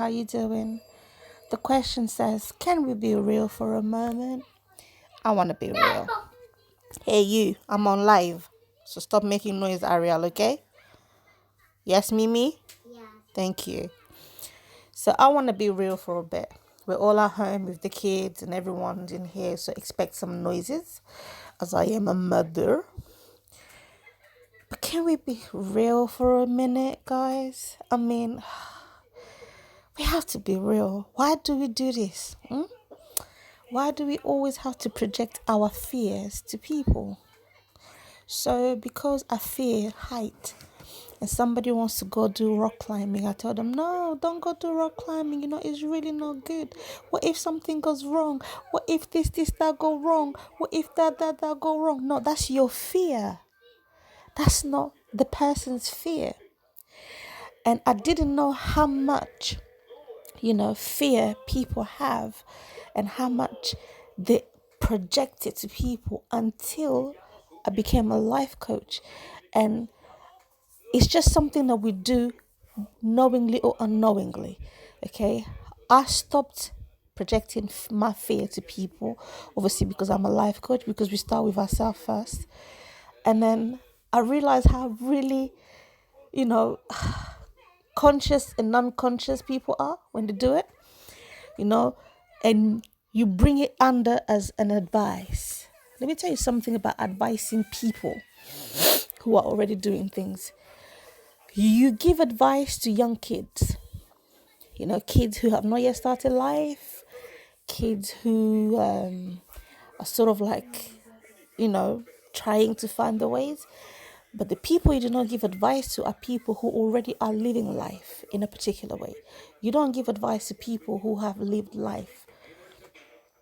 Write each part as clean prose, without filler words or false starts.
How you doing? The question says, can we be real for a moment? I want to be real. Hey you, I'm on live. So stop making noise, Ariel, okay? Yes, Mimi? Thank you. So I want to be real for a bit. We're all at home with the kids and everyone's in here, so expect some noises as I am a mother. But can we be real for a minute, guys? I mean, we have to be real. Why do we do this? Why do we always have to project our fears to people? So, because I fear height and somebody wants to go do rock climbing, I tell them, no, don't go do rock climbing. It's really not good. What if something goes wrong? What if this, that go wrong? What if that go wrong? No, that's your fear. That's not the person's fear. And I didn't know how much fear people have and how much they project it to people until I became a life coach. And it's just something that we do knowingly or unknowingly. Okay. I stopped projecting my fear to people, obviously, because I'm a life coach, because we start with ourselves first. And then I realized how really, you know, conscious and non-conscious people are when they do it. And you bring it under as an advice. Let me tell you something about advising people who are already doing things. You give advice to young kids, kids who have not yet started life, kids who are sort of like, trying to find the ways. But the people you do not give advice to are people who already are living life in a particular way. You don't give advice to people who have lived life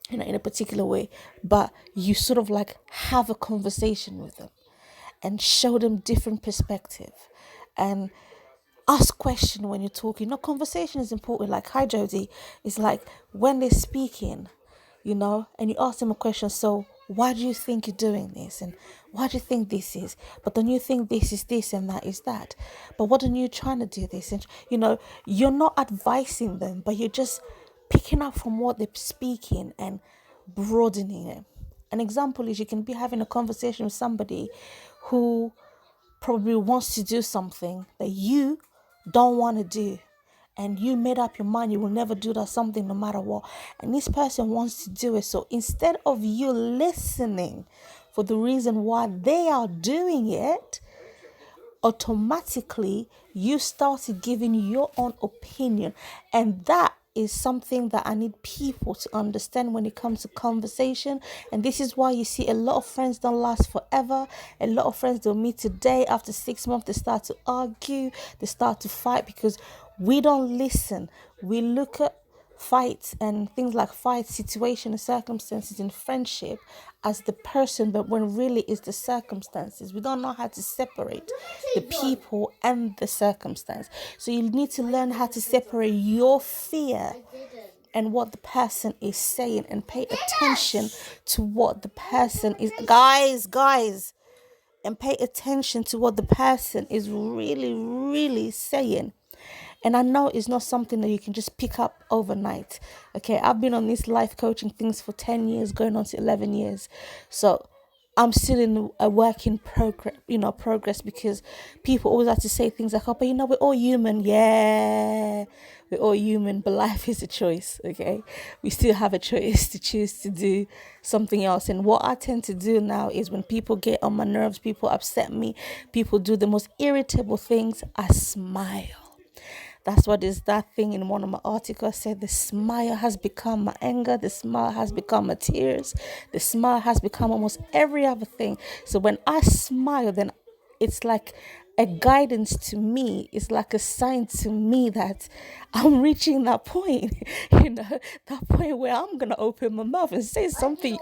in a particular way, but you sort of like have a conversation with them and show them different perspective and ask question when you're talking. No, conversation is important. Like, hi Jody, it's like when they're speaking, and you ask them a question. So why do you think you're doing this? And why do you think this is? But then you think this is this and that is that. But what are you trying to do this? And you're not advising them, but you're just picking up from what they're speaking and broadening it. An example is you can be having a conversation with somebody who probably wants to do something that you don't want to do, and you made up your mind you will never do that something no matter what, and this person wants to do it. So instead of you listening for the reason why they are doing it, automatically you started giving your own opinion. And that is something that I need people to understand when it comes to conversation. And this is why you see a lot of friends don't last forever. A lot of friends don't meet today. After 6 months, they start to argue, they start to fight, because we don't listen. We look at fights and things like fight situation and circumstances in friendship as the person, but when really it's the circumstances. We don't know how to separate the people and the circumstance. So you need to learn how to separate your fear and what the person is saying, and pay attention to what the person is, guys, and pay attention to what the person is really, really saying. And I know it's not something that you can just pick up overnight. Okay, I've been on this life coaching things for 10 years, going on to 11 years. So I'm still in a work in progress, because people always have to say things like, oh, but we're all human. Yeah, we're all human, but life is a choice, okay? We still have a choice to choose to do something else. And what I tend to do now is when people get on my nerves, people upset me, people do the most irritable things, I smile. That's what is that thing in one of my articles said, the smile has become my anger, the smile has become my tears, the smile has become almost every other thing. So when I smile, then it's like a guidance to me. It's like a sign to me that I'm reaching that point, that point where I'm going to open my mouth and say something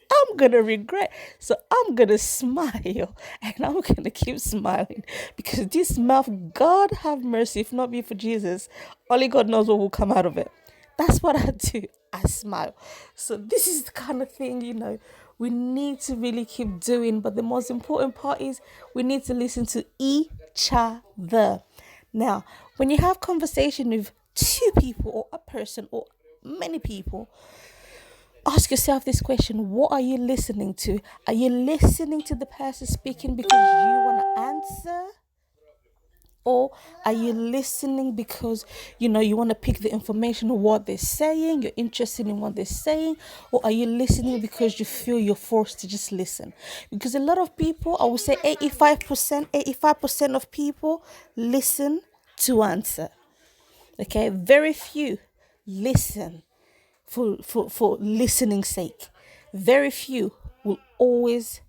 I'm going to regret. So I'm going to smile, and I'm going to keep smiling, because this mouth, God have mercy, if not be for Jesus, only God knows what will come out of it. That's what I do. I smile. So this is the kind of thing, we need to really keep doing. But the most important part is we need to listen to each other. Now, when you have conversation with two people or a person or many people, ask yourself this question: what are you listening to? Are you listening to the person speaking because you want to answer? Or are you listening because you want to pick the information of what they're saying, you're interested in what they're saying? Or are you listening because you feel you're forced to just listen? Because a lot of people, I would say 85% of people listen to answer. Okay, very few listen for listening's sake. Very few will always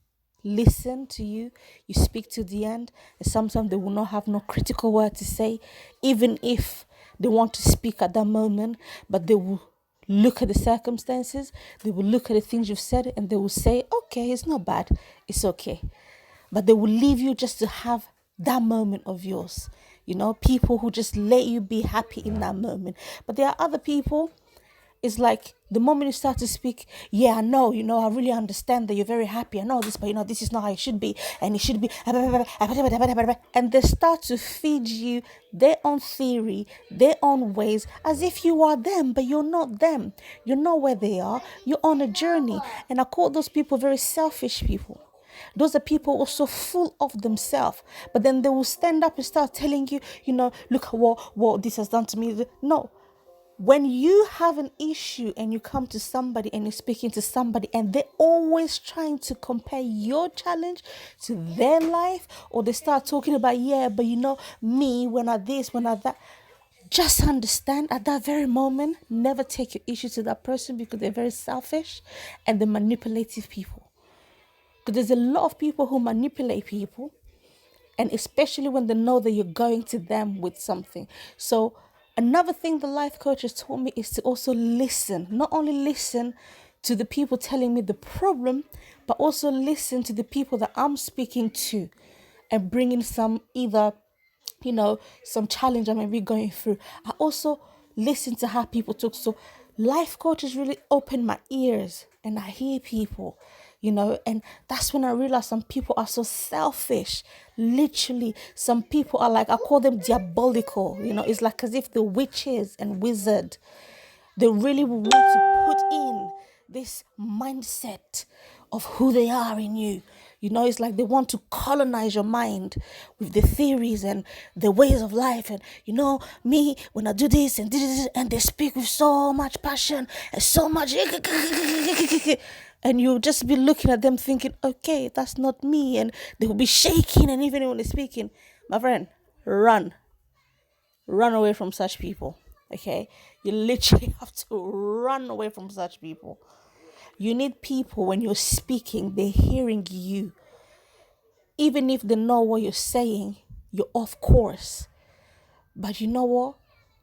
listen to you. You speak to the end, and sometimes they will not have no critical word to say, even if they want to speak at that moment, but they will look at the circumstances, they will look at the things you've said, and they will say, okay, it's not bad, it's okay. But they will leave you just to have that moment of yours. People who just let you be happy in that moment. But there are other people, it's like the moment you start to speak, yeah, I know, I really understand that you're very happy. I know this, but this is not how it should be. And it should be. And they start to feed you their own theory, their own ways, as if you are them, but you're not them. You're not where they are. You're on a journey. And I call those people very selfish people. Those are people also full of themselves, but then they will stand up and start telling you, look at what this has done to me. No. When you have an issue and you come to somebody and you're speaking to somebody and they're always trying to compare your challenge to their life, or they start talking about, yeah, but me, when I this, when I that, just understand at that very moment, never take your issue to that person, because they're very selfish and they're manipulative people. Because there's a lot of people who manipulate people, and especially when they know that you're going to them with something. So another thing the life coach has taught me is to also listen. Not only listen to the people telling me the problem, but also listen to the people that I'm speaking to and bringing some either, some challenge I may be going through. I also listen to how people talk. So life coaches really open my ears, and I hear people, and that's when I realize some people are so selfish. Literally, some people are like, I call them diabolical. It's like as if the witches and wizard, they really want to put in this mindset of who they are in you. It's like they want to colonize your mind with the theories and the ways of life. And, me, when I do this and this, and they speak with so much passion and so much. And you'll just be looking at them thinking, okay, that's not me. And they will be shaking. And even when they're speaking, my friend, run away from such people. Okay, you literally have to run away from such people. You need people, when you're speaking, they're hearing you. Even if they know what you're saying, you're off course. But you know what?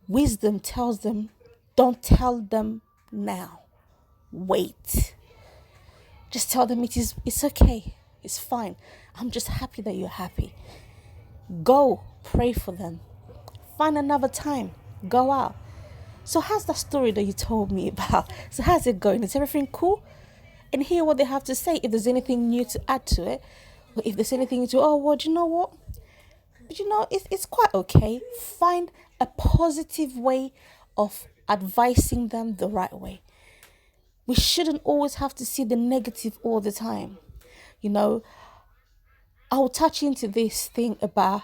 Wisdom tells them, don't tell them now. Wait. Just tell them it's okay. It's fine. I'm just happy that you're happy. Go pray for them. Find another time. Go out. So how's that story that you told me about? So how's it going? Is everything cool? And hear what they have to say. If there's anything new to add to it, or if there's anything to, do you know what? But it's quite okay. Find a positive way of advising them the right way. We shouldn't always have to see the negative all the time. I'll touch into this thing about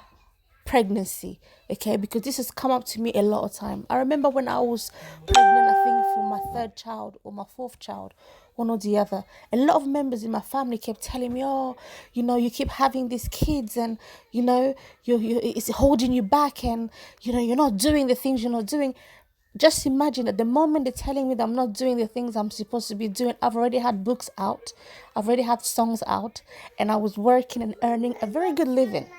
pregnancy, okay, because this has come up to me a lot of time. I remember when I was pregnant, I think for my third child or my fourth child, one or the other, a lot of members in my family kept telling me, you keep having these kids, and you it's holding you back, and you're not doing the things you're not doing. Just imagine, at the moment they're telling me that I'm not doing the things I'm supposed to be doing, I've already had books out, I've already had songs out, and I was working and earning a very good living.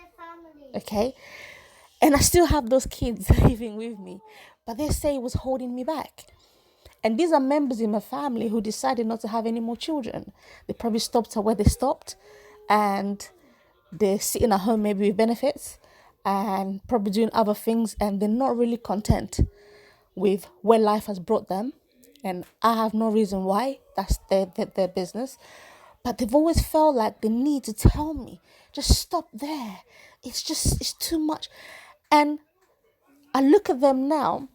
Okay, and I still have those kids living with me, but they say it was holding me back. And these are members in my family who decided not to have any more children. They probably stopped at where they stopped, and they're sitting at home maybe with benefits and probably doing other things, and they're not really content with where life has brought them. And I have no reason why. That's their business. But they've always felt like the need to tell me, just stop there. It's too much. And I look at them now,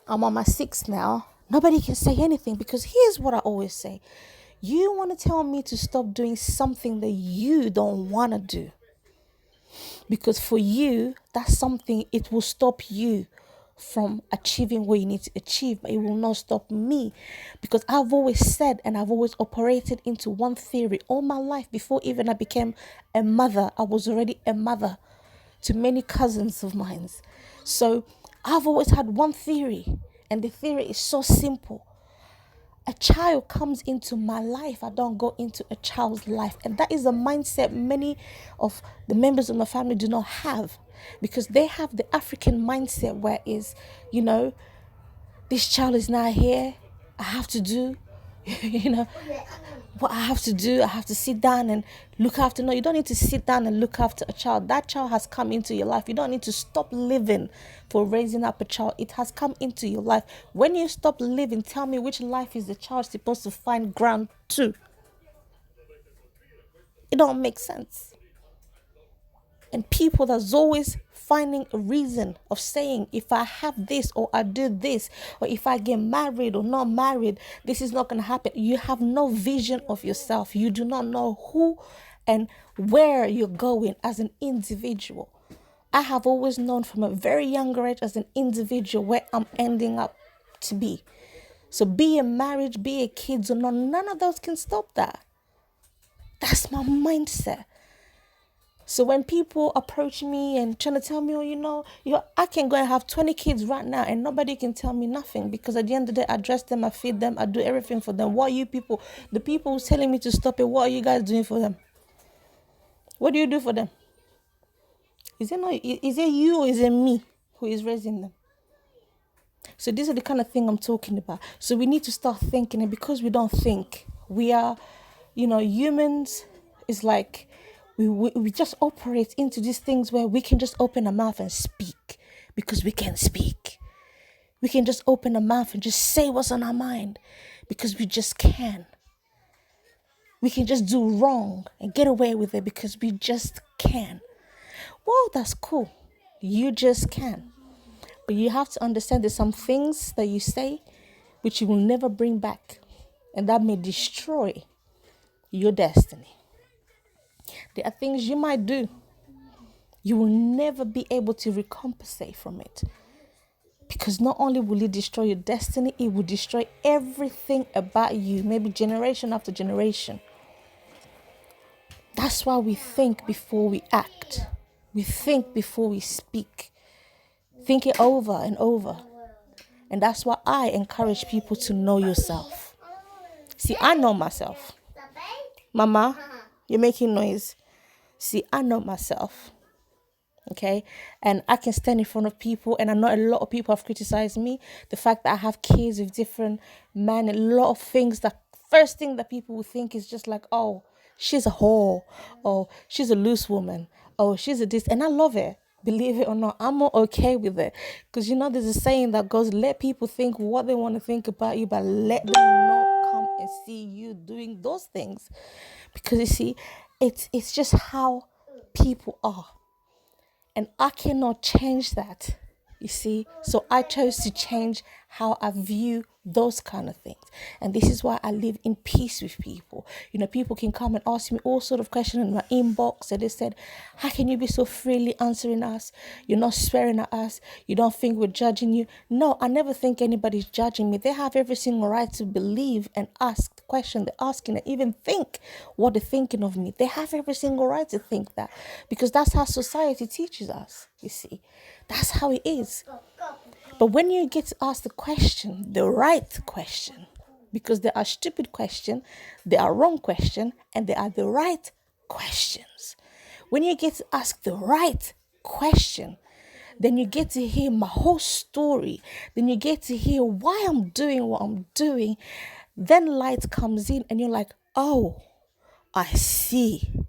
I'm on my sixth now. Nobody can say anything, because here's what I always say. You want to tell me to stop doing something that you don't want to do. Because for you, that's something, it will stop you from achieving what you need to achieve, but it will not stop me. Because I've always said, and I've always operated into one theory all my life. Before even I became a mother, I was already a mother to many cousins of mine. So I've always had one theory, and the theory is so simple. A child comes into my life, I don't go into a child's life. And that is a mindset many of the members of my family do not have, because they have the African mindset where is, this child is now here, I have to do, what I have to do. I have to sit down and look after. No, you don't need to sit down and look after a child. That child has come into your life. You don't need to stop living for raising up a child. It has come into your life. When you stop living, tell me which life is the child supposed to find ground to? It don't make sense. And people that's always finding a reason of saying, if I have this, or I do this, or if I get married or not married, this is not going to happen. You have no vision of yourself. You do not know who and where you're going as an individual. I have always known from a very younger age as an individual where I'm ending up to be. So be a marriage, be a kids or not, none of those can stop that. That's my mindset. So when people approach me and trying to tell me, I can go and have 20 kids right now and nobody can tell me nothing, because at the end of the day, I dress them, I feed them, I do everything for them. What are you people, the people who's telling me to stop it, what are you guys doing for them? What do you do for them? Is it you or is it me who is raising them? So these are the kind of thing I'm talking about. So we need to start thinking, and because we don't think, we are, humans is like, we just operate into these things where we can just open our mouth and speak because we can speak. We can just open our mouth and just say what's on our mind because we just can. We can just do wrong and get away with it because we just can. Well, that's cool. You just can. But you have to understand there's some things that you say which you will never bring back, and that may destroy your destiny. There are things you might do. You will never be able to recompensate from it. Because not only will it destroy your destiny, it will destroy everything about you, maybe generation after generation. That's why we think before we act. We think before we speak. Think it over and over. And that's why I encourage people to know yourself. See, I know myself. Mama, you're making noise. See, I know myself. Okay, and I can stand in front of people, and I know a lot of people have criticized me. The fact that I have kids with different men, a lot of things, that first thing that people will think is just like, oh, she's a whore, or she's a loose woman, or she's a this, and I love it. Believe it or not, I'm not okay with it, because there's a saying that goes, let people think what they want to think about you, but let them not come and see you doing those things, because you see, it's just how people are. And I cannot change that, you see. So I chose to change how I view those kind of things. And this is why I live in peace with people. People can come and ask me all sort of questions in my inbox. And they said, how can you be so freely answering us? You're not swearing at us. You don't think we're judging you. No, I never think anybody's judging me. They have every single right to believe and ask the question they're asking, and even think what they're thinking of me. They have every single right to think that, because that's how society teaches us, you see. That's how it is. But when you get to ask the question, the right question, because there are stupid questions, there are wrong questions, and there are the right questions. When you get to ask the right question, then you get to hear my whole story. Then you get to hear why I'm doing what I'm doing. Then light comes in and you're like, oh, I see.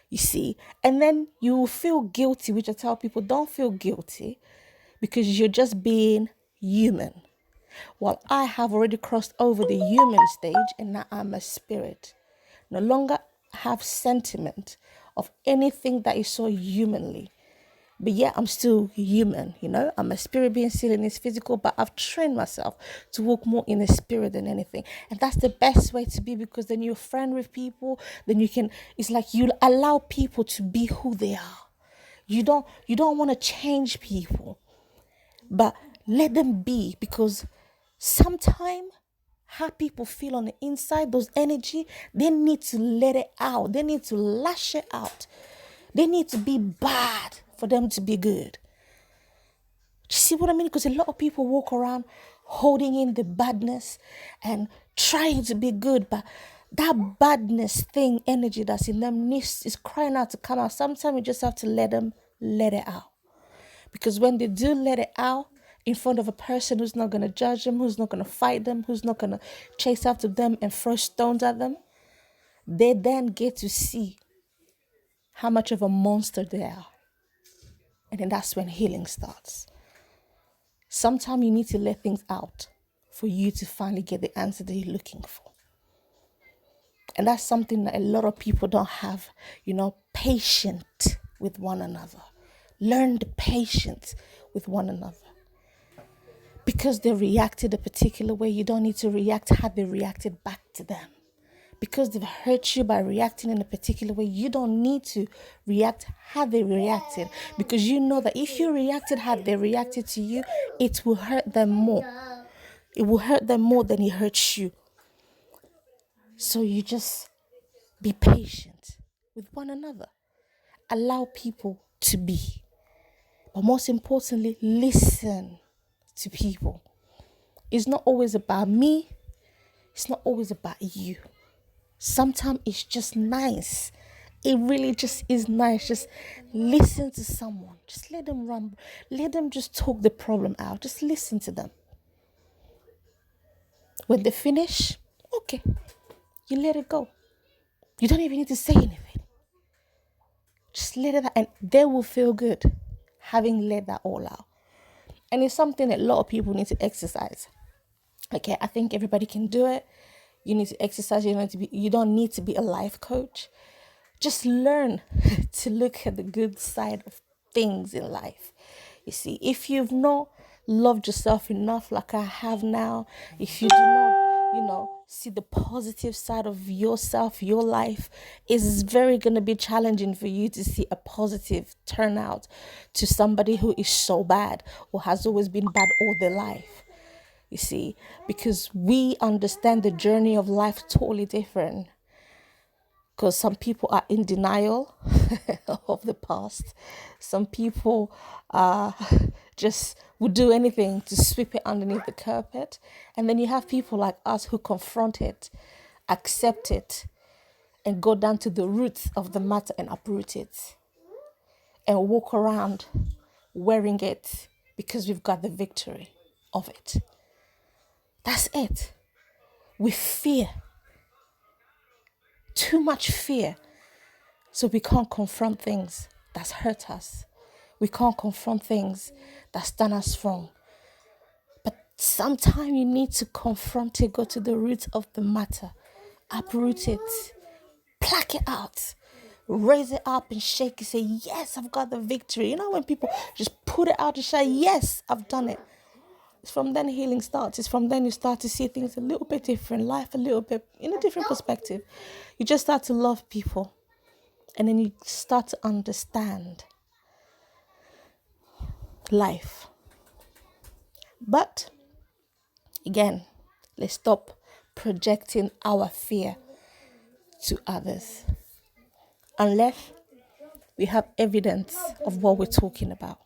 You see? And then you will feel guilty, which I tell people, don't feel guilty, because you're just being human. Well, I have already crossed over the human stage, and now I'm a spirit. No longer have sentiment of anything that is so humanly. But yeah, I'm still human, I'm a spirit being still in this physical, but I've trained myself to walk more in the spirit than anything. And that's the best way to be, because then you're a friend with people, then it's like you allow people to be who they are. You don't want to change people, but let them be, because sometimes how people feel on the inside, those energy, they need to let it out. They need to lash it out. They need to be bad for them to be good. Do you see what I mean? Because a lot of people walk around holding in the badness and trying to be good, but that badness thing, energy that's in them is crying out to come out. Sometimes you just have to let them let it out. Because when they do let it out in front of a person who's not going to judge them, who's not going to fight them, who's not going to chase after them and throw stones at them, they then get to see how much of a monster they are. And then that's when healing starts. Sometimes you need to let things out for you to finally get the answer that you're looking for. And that's something that a lot of people don't have, patient with one another. Learn the patience with one another. Because they reacted a particular way, you don't need to react how they reacted back to them. Because they've hurt you by reacting in a particular way, you don't need to react how they reacted. Because you know that if you reacted how they reacted to you, it will hurt them more. It will hurt them more than it hurts you. So you just be patient with one another. Allow people to be. But most importantly, listen to people. It's not always about me. It's not always about you. Sometimes it's just nice. It really just is nice. Just listen to someone. Just let them rumble. Let them just talk the problem out. Just listen to them. When they finish, okay, you let it go. You don't even need to say anything. Just let it out, and they will feel good having let that all out. And it's something that a lot of people need to exercise. Okay, I think everybody can do it. You need to exercise. You don't need to be a life coach. Just learn to look at the good side of things in life. You see, if you've not loved yourself enough like I have now, if you do not, see the positive side of yourself, your life, it's very going to be challenging for you to see a positive turnout to somebody who is so bad or has always been bad all their life. You see, because we understand the journey of life totally different. Because some people are in denial of the past. Some people just would do anything to sweep it underneath the carpet. And then you have people like us who confront it, accept it, and go down to the roots of the matter and uproot it. And walk around wearing it because we've got the victory of it. That's it. We fear. Too much fear. So we can't confront things that's hurt us. We can't confront things that's done us wrong. But sometimes you need to confront it, go to the root of the matter, uproot it, pluck it out, raise it up and shake it, say, yes, I've got the victory. When people just put it out and say, yes, I've done it. It's from then healing starts. It's from then you start to see things a little bit different, life a little bit in a different perspective. You just start to love people. And then you start to understand life. But again, let's stop projecting our fear to others. Unless we have evidence of what we're talking about.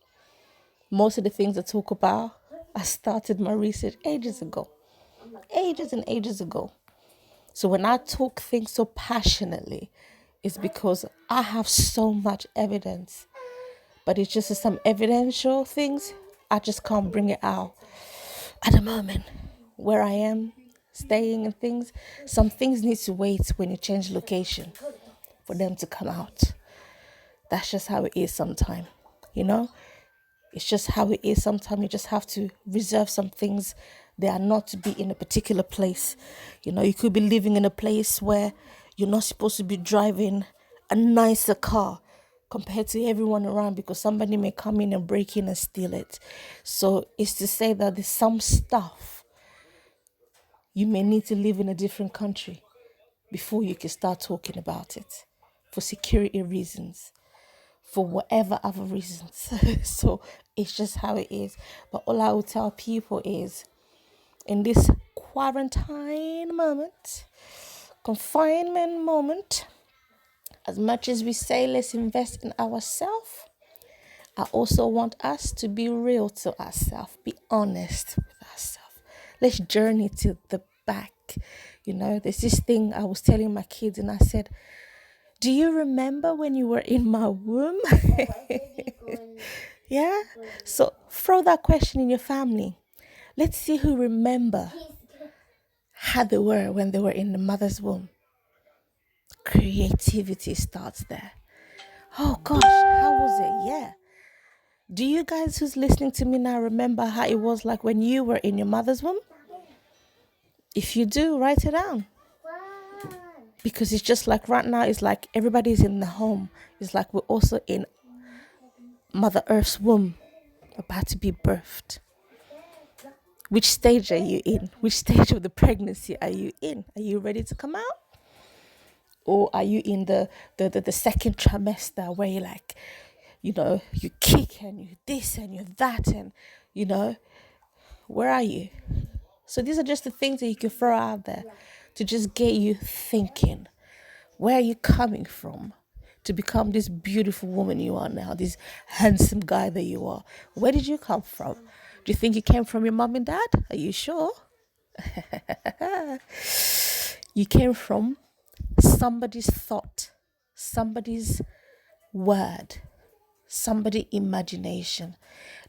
Most of the things I talk about, I started my research ages and ages ago. So when I talk things so passionately, it's because I have so much evidence. But it's just some evidential things, I just can't bring it out at the moment. Where I am staying and things, some things need to wait when you change location for them to come out. That's just how it is sometimes, It's just how it is sometimes. You just have to reserve some things. They are not to be in a particular place. You could be living in a place where you're not supposed to be driving a nicer car. compared to everyone around, because somebody may come in and break in and steal it. So it's to say that there's some stuff you may need to live in a different country before you can start talking about it, for security reasons, for whatever other reasons. So it's just how it is. But all I will tell people is, in this quarantine moment, confinement moment, as much as we say let's invest in ourselves, I also want us to be real to ourselves, be honest with ourselves. Let's journey to the back. There's this thing I was telling my kids, and I said, do you remember when you were in my womb? Yeah? So throw that question in your family. Let's see who remember how they were when they were in the mother's womb. Creativity starts there. Oh gosh, how was it? Yeah. Do you guys who's listening to me now remember how it was like when you were in your mother's womb? If you do, write it down. Because it's just like right now, it's like everybody's in the home. It's like we're also in Mother Earth's womb, about to be birthed. Which stage are you in? Which stage of the pregnancy are you in? Are you ready to come out? Or are you in the second trimester where you're like, you kick and you this and you that, and where are you? So these are just the things that you can throw out there to just get you thinking. Where are you coming from to become this beautiful woman you are now, this handsome guy that you are? Where did you come from? Do you think you came from your mom and dad? Are you sure? You came from somebody's thought, somebody's word, somebody's imagination.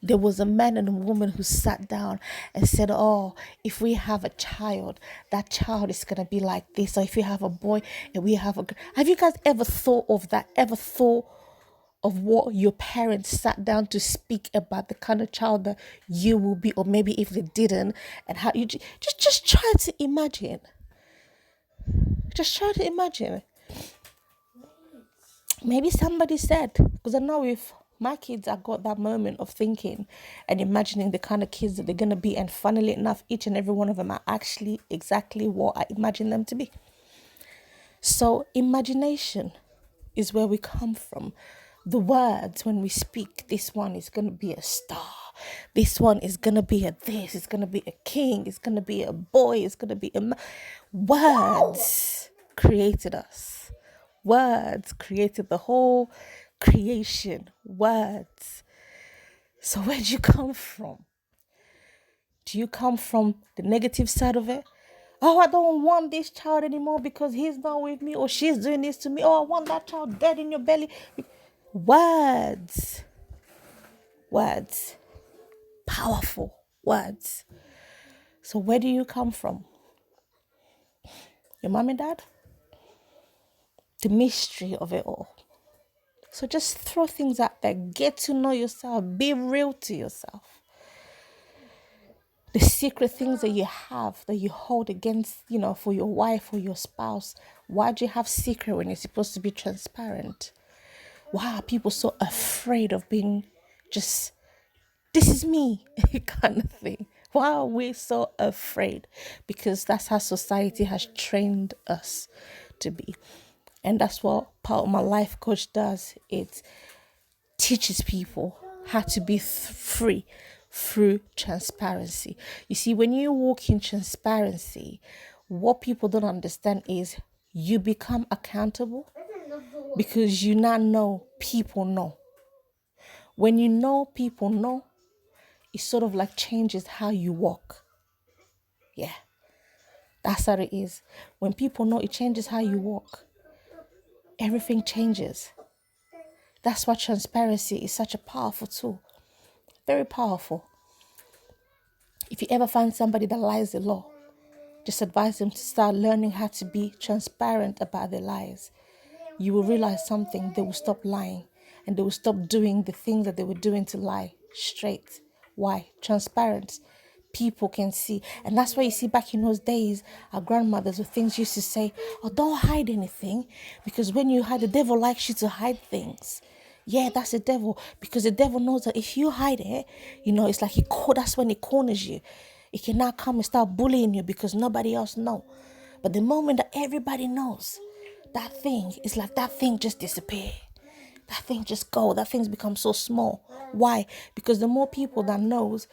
There was a man and a woman who sat down and said, oh, if we have a child, that child is going to be like this. Or if we have a boy and we have a girl. Have you guys ever thought of that? Ever thought of what your parents sat down to speak about the kind of child that you will be? Or maybe if they didn't, and how you just try to imagine. Just try to imagine. Maybe somebody said, because I know with my kids, I got that moment of thinking and imagining the kind of kids that they're going to be. And funnily enough, each and every one of them are actually exactly what I imagine them to be. So imagination is where we come from. The words, when we speak, this one is going to be a star. This one is going to be a this. It's going to be a king. It's going to be a boy. It's going to be a words created us. Words created the whole creation. Words. So where do you come from? Do you come from the negative side of it? Oh, I don't want this child anymore because he's not with me, or she's doing this to me. Oh, I want that child dead in your belly. Words. Words. Powerful words. So where do you come from? Your mom and dad? The mystery of it all. So just throw things out there. Get to know yourself. Be real to yourself. The secret things that you have, that you hold against, for your wife or your spouse. Why do you have secret when you're supposed to be transparent? Why are people so afraid of being just, this is me, kind of thing? Why are we so afraid? Because that's how society has trained us to be. And that's what part of my life coach does. It teaches people how to be free through transparency. You see, when you walk in transparency, what people don't understand is you become accountable because you now know people know. When you know people know, it sort of like changes how you walk. Yeah, that's how it is. When people know, it changes how you walk. Everything changes. That's why transparency is such a powerful tool. Very powerful. If you ever find somebody that lies a lot, just advise them to start learning how to be transparent about their lies. You will realize something. They will stop lying and they will stop doing the things that they were doing to lie straight. Why? Transparent. People can see. And that's why you see back in those days, our grandmothers or things used to say, oh, don't hide anything. Because when you hide, the devil likes you to hide things. Yeah, that's the devil. Because the devil knows that if you hide it, it's like that's when he corners you. He can now come and start bullying you because nobody else know. But the moment that everybody knows, that thing is like that thing just disappear. That thing just go. That thing's become so small. Why? Because the more people that knows,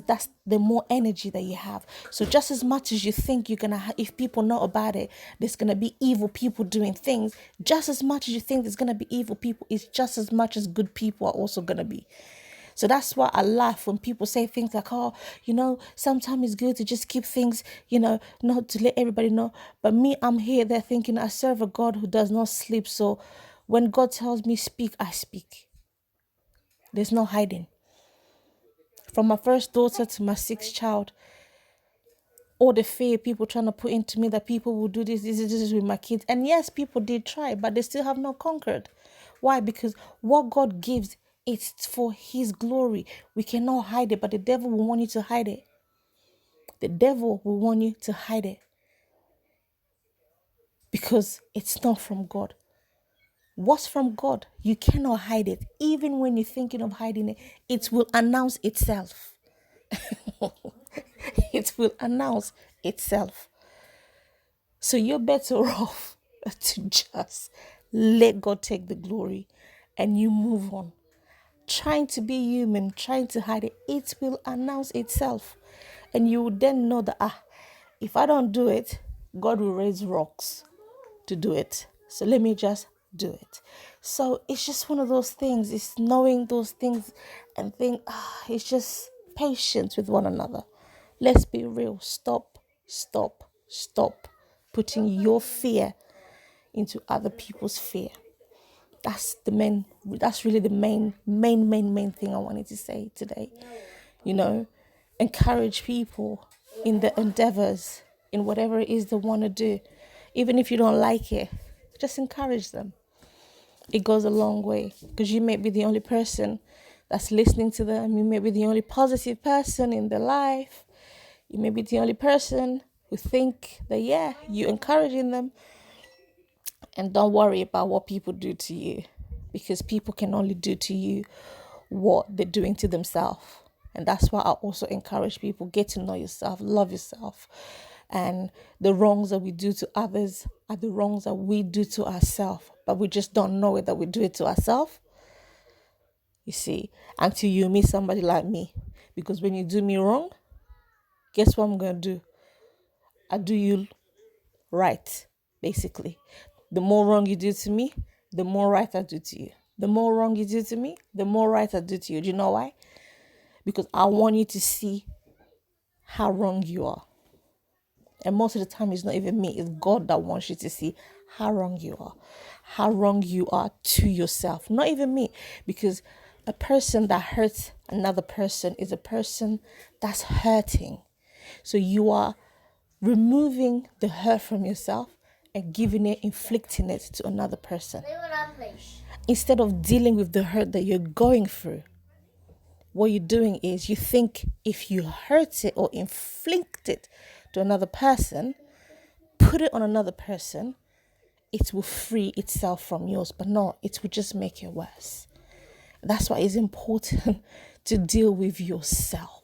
that's the more energy that you have. So just as much as you think you're gonna, if people know about it, there's gonna be evil people doing things. Just as much as you think there's gonna be evil people, it's just as much as good people are also gonna be. So that's why I laugh when people say things like, oh, sometimes it's good to just keep things, not to let everybody know. But me, I'm here there thinking I serve a God who does not sleep. So when God tells me speak, I speak. There's no hiding. From my first daughter to my sixth child, all the fear people trying to put into me that people will do this with my kids. And yes, people did try, but they still have not conquered. Why? Because what God gives, it's for his glory. We cannot hide it, but the devil will want you to hide it. The devil will want you to hide it because it's not from God. What's from God, you cannot hide it. Even when you're thinking of hiding it, it will announce itself. It will announce itself. So you're better off to just let God take the glory and you move on. Trying to be human, trying to hide it, it will announce itself. And you will then know that, if I don't do it, God will raise rocks to do it. So let me just do it. So it's just one of those things. It's knowing those things and think, it's just patience with one another. Let's be real. Stop putting your fear into other people's fear. That's really the main thing I wanted to say today. Encourage people in the endeavors, in whatever it is they want to do. Even if you don't like it, just encourage them. It goes a long way, because you may be the only person that's listening to them. You may be the only positive person in their life. You may be the only person who think that, you're encouraging them. And don't worry about what people do to you, because people can only do to you what they're doing to themselves. And that's why I also encourage people, get to know yourself, love yourself. And the wrongs that we do to others are the wrongs that we do to ourselves. But we just don't know it, that we do it to ourselves. You see, until you meet somebody like me. Because when you do me wrong, guess what I'm going to do? I do you right, basically. The more wrong you do to me, the more right I do to you. The more wrong you do to me, the more right I do to you. Do you know why? Because I want you to see how wrong you are. And most of the time, it's not even me. It's God that wants you to see how wrong you are. How wrong you are to yourself. Not even me. Because a person that hurts another person is a person that's hurting. So you are removing the hurt from yourself and inflicting it to another person. Instead of dealing with the hurt that you're going through, what you're doing is you think if you hurt it or inflict it to another person, put it on another person, it will free itself from yours. But no, it will just make it worse. That's why it's important to deal with yourself.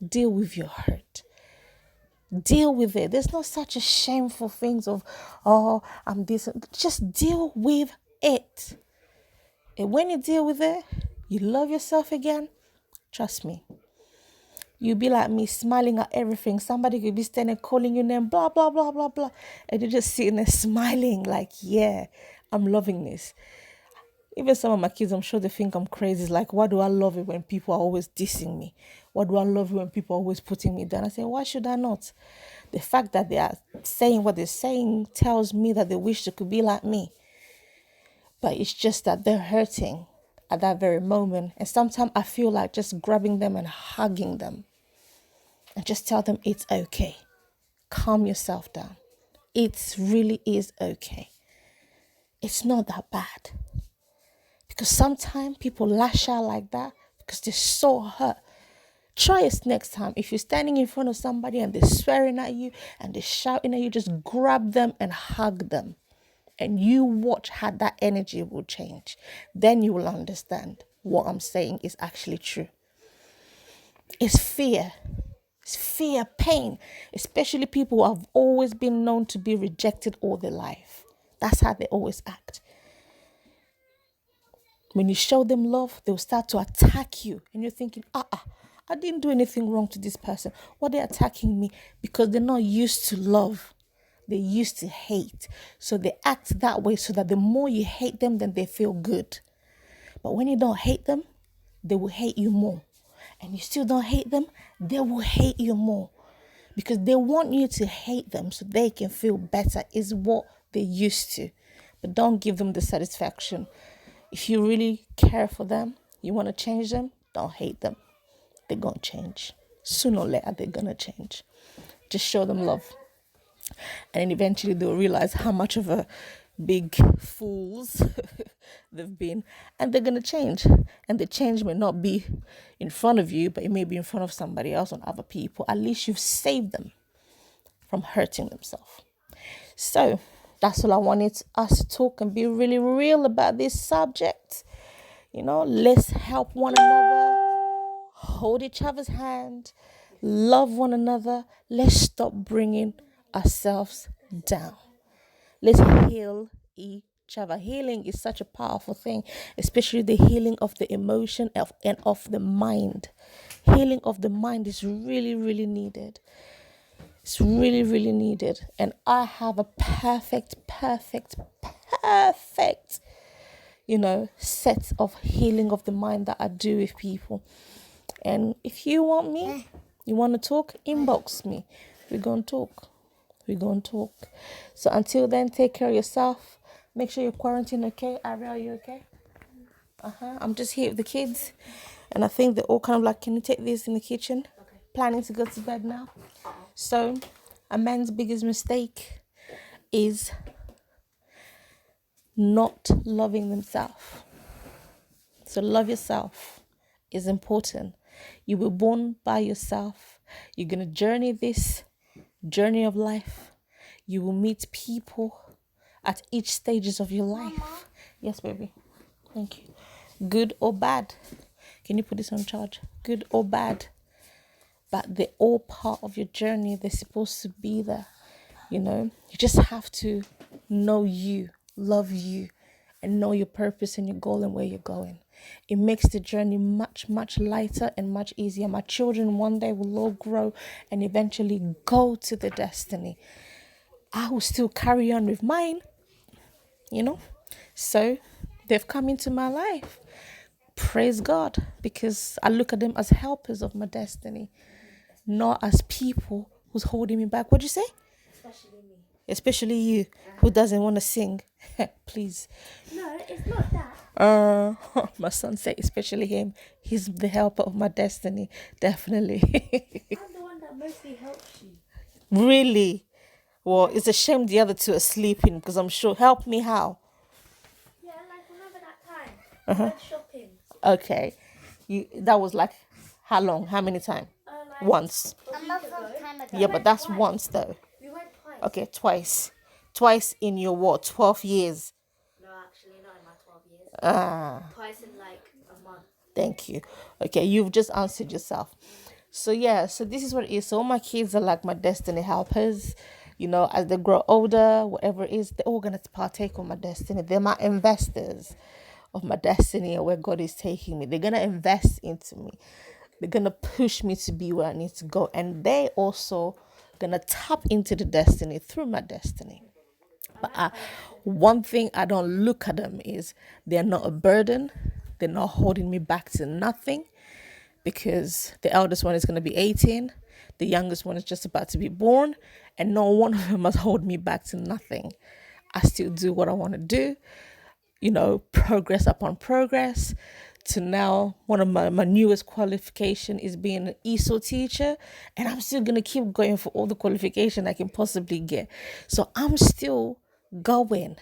Deal with your hurt. Deal with it. There's no such a shameful things of, I'm this. Just deal with it. And when you deal with it, you love yourself again. Trust me. You'll be like me, smiling at everything. Somebody could be standing calling your name, blah, blah, blah, blah, blah. And you're just sitting there smiling like, yeah, I'm loving this. Even some of my kids, I'm sure they think I'm crazy. It's like, why do I love it when people are always dissing me? Why do I love it when people are always putting me down? I say, why should I not? The fact that they are saying what they're saying tells me that they wish they could be like me. But it's just that they're hurting at that very moment. And sometimes I feel like just grabbing them and hugging them and just tell them it's okay. Calm yourself down. It really is okay. It's not that bad. Because sometimes people lash out like that because they're so hurt. Try it next time. If you're standing in front of somebody and they're swearing at you and they're shouting at you, just grab them and hug them. and you watch how that energy will change. Then you will understand what I'm saying is actually true. It's fear. It's fear, pain, especially people who have always been known to be rejected all their life. That's how they always act. When you show them love, they'll start to attack you. And you're thinking, I didn't do anything wrong to this person. Why are they attacking me? Because they're not used to love. They're used to hate. So they act that way so that the more you hate them, then they feel good. But when you don't hate them, they will hate you more. And you still don't hate them, they will hate you more. Because they want you to hate them so they can feel better, is what they're used to. But don't give them the satisfaction. If you really care for them, you want to change them, don't hate them. They're going to change. Sooner or later, they're going to change. Just show them love. And then eventually they'll realize how much of a big fools they've been. And they're going to change. And the change may not be in front of you, but it may be in front of somebody else and other people. At least you've saved them from hurting themselves. So that's all I wanted us to talk and be really real about this subject. Let's help one another, hold each other's hand, love one another. Let's stop bringing ourselves down. Let's heal each other. Healing is such a powerful thing, especially the healing of the emotion and of the mind. Healing of the mind is really, really needed. It's really, really needed. And I have a perfect, set of healing of the mind that I do with people. And if you want me, you want to talk, inbox me. We're going to talk. So until then, take care of yourself. Make sure you're quarantined, okay? Ariel, are you okay? I'm just here with the kids. And I think they're all kind of like, can you take this in the kitchen? Okay. Planning to go to bed now. So a man's biggest mistake is not loving themselves. So love yourself is important. You were born by yourself. You're going to journey this journey of life. You will meet people at each stages of your life. Mama. Yes, baby. Thank you. Good or bad. Can you put this on charge? Good or bad. But they're all part of your journey. They're supposed to be there. You just have to know you, love you, and know your purpose and your goal and where you're going. It makes the journey much, much lighter and much easier. My children one day will all grow and eventually go to their destiny. I will still carry on with mine, So they've come into my life. Praise God, because I look at them as helpers of my destiny, not as people who's holding me back. What'd you say? Especially you, who doesn't want to sing. Please. No, it's not that. My son said, especially him. He's the helper of my destiny. Definitely. I'm the one that mostly helps you. Really? Well, it's a shame the other two are sleeping, because I'm sure. Help me how? Yeah, like remember that time? We went shopping. Okay. That was like, how long? How many times? Once. Yeah, but that's twice. Once though. We went twice. Okay, twice. Twice in your what? 12 years? No, actually not in my 12 years. Twice in like a month. Thank you. Okay, you've just answered yourself. So this is what it is. So all my kids are like my destiny helpers. As they grow older, whatever it is, they're all going to partake of my destiny. They're my investors of my destiny and where God is taking me. They're going to invest into me. They're going to push me to be where I need to go. And they also going to tap into the destiny through my destiny. But one thing I don't look at them is they're not a burden. They're not holding me back to nothing, because the eldest one is going to be 18. The youngest one is just about to be born, and no one of them must hold me back to nothing. I still do what I want to do, progress upon progress. To now, one of my newest qualification is being an ESOL teacher, and I'm still going to keep going for all the qualification I can possibly get. So I'm still going,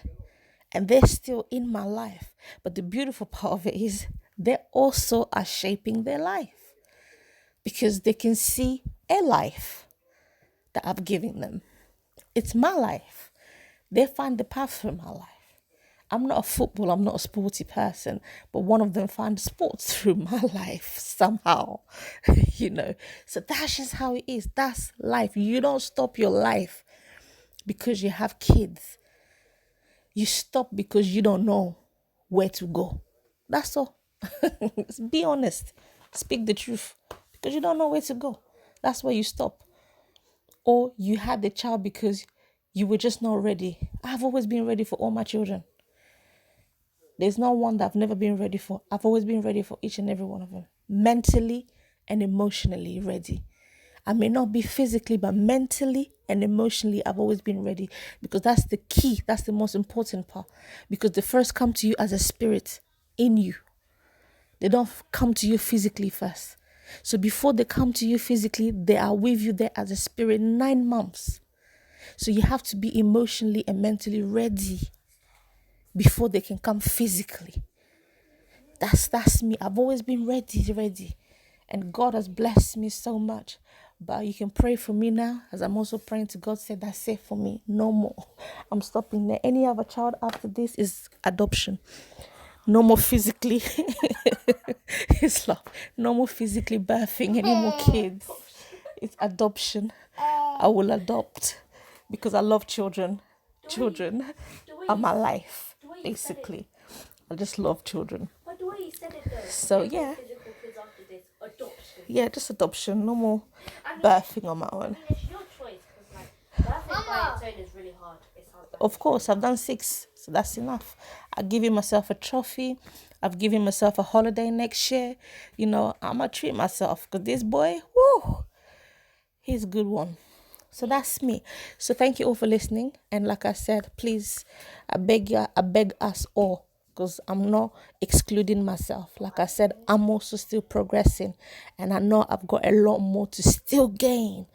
and they're still in my life. But the beautiful part of it is they also are shaping their life, because they can see a life that I've given them. It's my life. They find the path for my life. I'm not a sporty person, but one of them found sports through my life somehow, So that's just how it is. That's life. You don't stop your life because you have kids. You stop because you don't know where to go. That's all. Be honest. Speak the truth. Because you don't know where to go. That's where you stop. Or you had the child because you were just not ready. I've always been ready for all my children. There's not one that I've never been ready for. I've always been ready for each and every one of them. Mentally and emotionally ready. I may not be physically, but mentally and emotionally, I've always been ready, because that's the key. That's the most important part, because they first come to you as a spirit in you. They don't come to you physically first. So before they come to you physically, they are with you there as a spirit 9 months. So you have to be emotionally and mentally ready before they can come physically. That's me. I've always been ready. And God has blessed me so much. But you can pray for me now, as I'm also praying to God, say that's it for me. No more. I'm stopping there. Any other child after this is adoption. No more physically. It's love. No more physically birthing any more kids. It's adoption. I will adopt because I love children. Children are my life, basically. I just love children. But the way you said it though. So yeah. Physical kids after this, adoption. Yeah, just adoption. No more birthing on my own. It's your choice, because birthing by its own is really hard. It sounds like. Of course, I've done 6, so that's enough. I've given myself a trophy. I've given myself a holiday next year. I'm going to treat myself, because this boy, he's a good one. So that's me. So thank you all for listening. And like I said, please, I beg us all, because I'm not excluding myself. Like I said, I'm also still progressing. And I know I've got a lot more to still gain.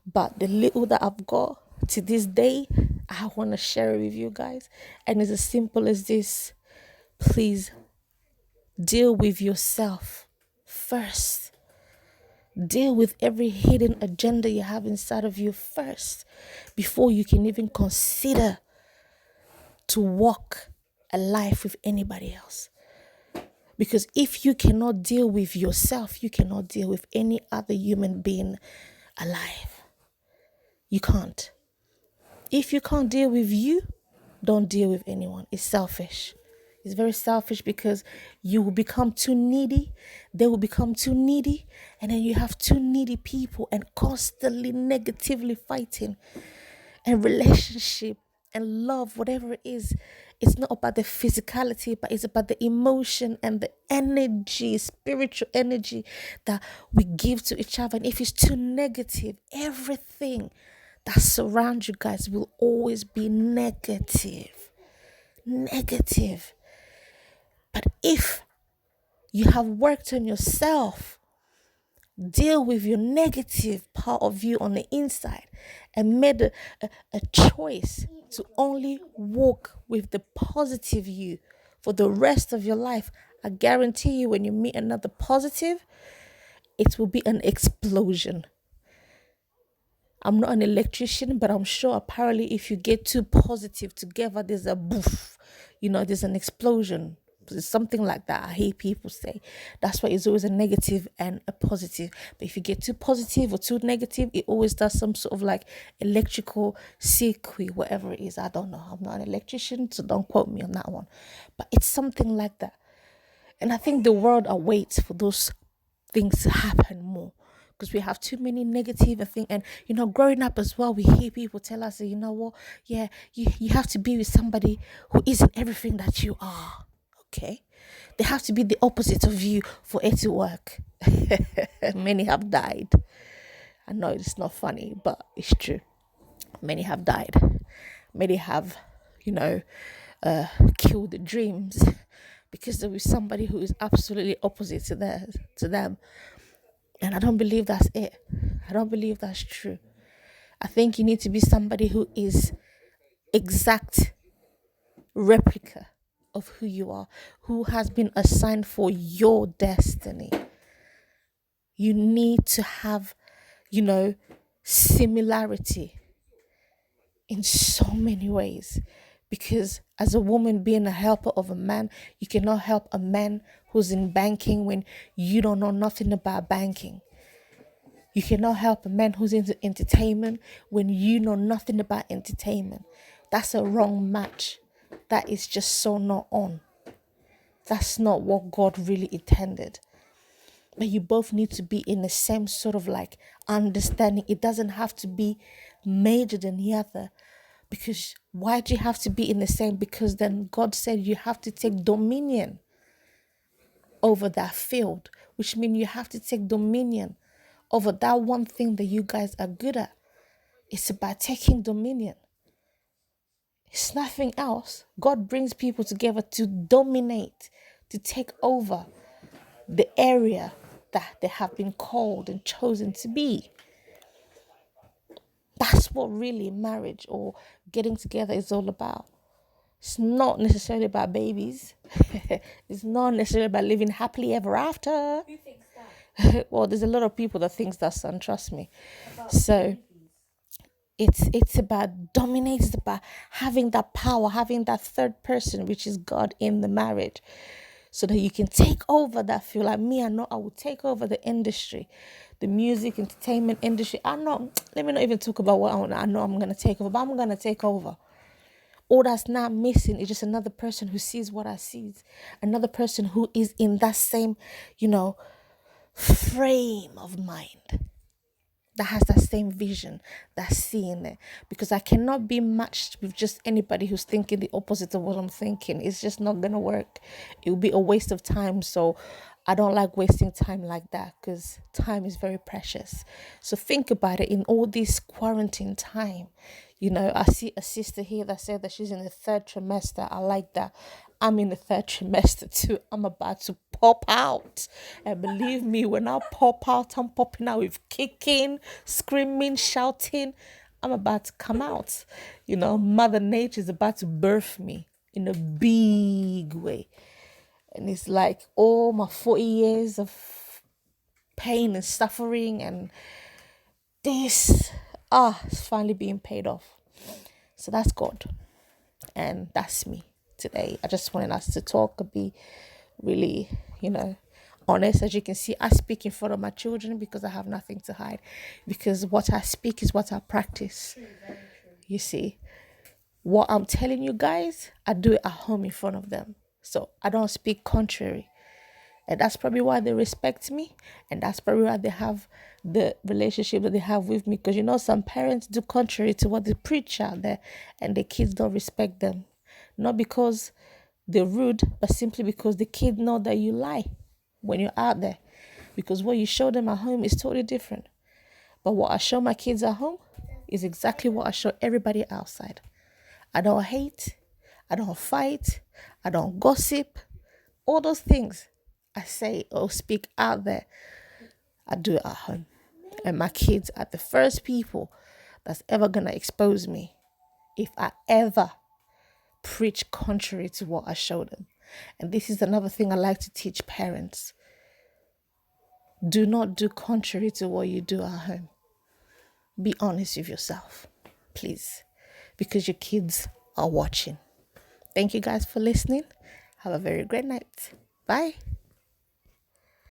But the little that I've got to this day, I want to share it with you guys. And it's as simple as this. Please deal with yourself first. Deal with every hidden agenda you have inside of you first, before you can even consider to walk a life with anybody else. Because if you cannot deal with yourself, you cannot deal with any other human being alive. You can't. If you can't deal with you, don't deal with anyone. It's selfish. It's very selfish, because you will become too needy. They will become too needy. And then you have two needy people and constantly negatively fighting. And relationship and love, whatever it is, it's not about the physicality, but it's about the emotion and the energy, spiritual energy that we give to each other. And if it's too negative, everything that surrounds you guys will always be negative. But if you have worked on yourself, deal with your negative part of you on the inside, and made a choice to only walk with the positive you for the rest of your life, I guarantee you, when you meet another positive, it will be an explosion. I'm not an electrician, but I'm sure apparently if you get two positive together, there's a boof, there's an explosion. It's something like that. I hear people say that's why it's always a negative and a positive. But if you get too positive or too negative, it always does some sort of like electrical circuit, whatever it is. I don't know. I'm not an electrician, so don't quote me on that one. But it's something like that. And I think the world awaits for those things to happen more, because we have too many negative things. And growing up as well, we hear people tell us that, you have to be with somebody who isn't everything that you are. Okay, they have to be the opposite of you for it to work. Many have died. I know it's not funny, but it's true. Many have died. Many have, killed the dreams because there was somebody who is absolutely opposite to them. And I don't believe that's it. I don't believe that's true. I think you need to be somebody who is exact replica of who you are, who has been assigned for your destiny. You need to have, similarity in so many ways, Because as a woman being a helper of a man, you cannot help a man who's in banking when you don't know nothing about banking. You cannot help a man who's into entertainment when you know nothing about entertainment. That's a wrong match. That is just so not on. That's not what God really intended. But you both need to be in the same sort of like understanding. It doesn't have to be major than the other. Because why do you have to be in the same? Because then God said you have to take dominion over that field, which means you have to take dominion over that one thing that you guys are good at. It's about taking dominion. It's nothing else. God brings people together to dominate, to take over the area that they have been called and chosen to be. That's what really marriage or getting together is all about. It's not necessarily about babies. It's not necessarily about living happily ever after. Who thinks that? Well, there's a lot of people that thinks that, son, trust me. About So babies. it's about dominating, it's about having that power, having that third person, which is God in the marriage, so that you can take over that field. Like me, I know I will take over the industry, the music, entertainment industry. I know, let me not even talk about what I know I'm going to take over, but I'm going to take over. All that's not missing is just another person who sees what I see, another person who is in that same, frame of mind, that has that same vision, that's seeing it. Because I cannot be matched with just anybody who's thinking the opposite of what I'm thinking. It's just not gonna work. It will be a waste of time. So I don't like wasting time like that, because time is very precious. So think about it in all this quarantine time. I see a sister here that said that she's in the third trimester. I like that. I'm in the third trimester too. I'm about to pop out. And believe me, when I pop out, I'm popping out with kicking, screaming, shouting. I'm about to come out. Mother Nature is about to birth me in a big way. And it's like all my 40 years of pain and suffering and this, it's finally being paid off. So that's God. And that's me today. I just wanted us to talk and be really, honest. As you can see, I speak in front of my children because I have nothing to hide. Because what I speak is what I practice. True, very true. You see, what I'm telling you guys, I do it at home in front of them. So I don't speak contrary. And that's probably why they respect me. And that's probably why they have the relationship that they have with me. Because, some parents do contrary to what they preach out there. And the kids don't respect them. Not because they're rude, but simply because the kids know that you lie when you're out there. Because what you show them at home is totally different. But what I show my kids at home is exactly what I show everybody outside. I don't hate. I don't fight. I don't gossip. All those things I say or speak out there, I do it at home. And my kids are the first people that's ever going to expose me if I ever preach contrary to what I show them. And this is another thing I like to teach parents. Do not do contrary to what you do at home. Be honest with yourself, please, because your kids are watching. Thank you guys for listening. Have a very great night. Bye.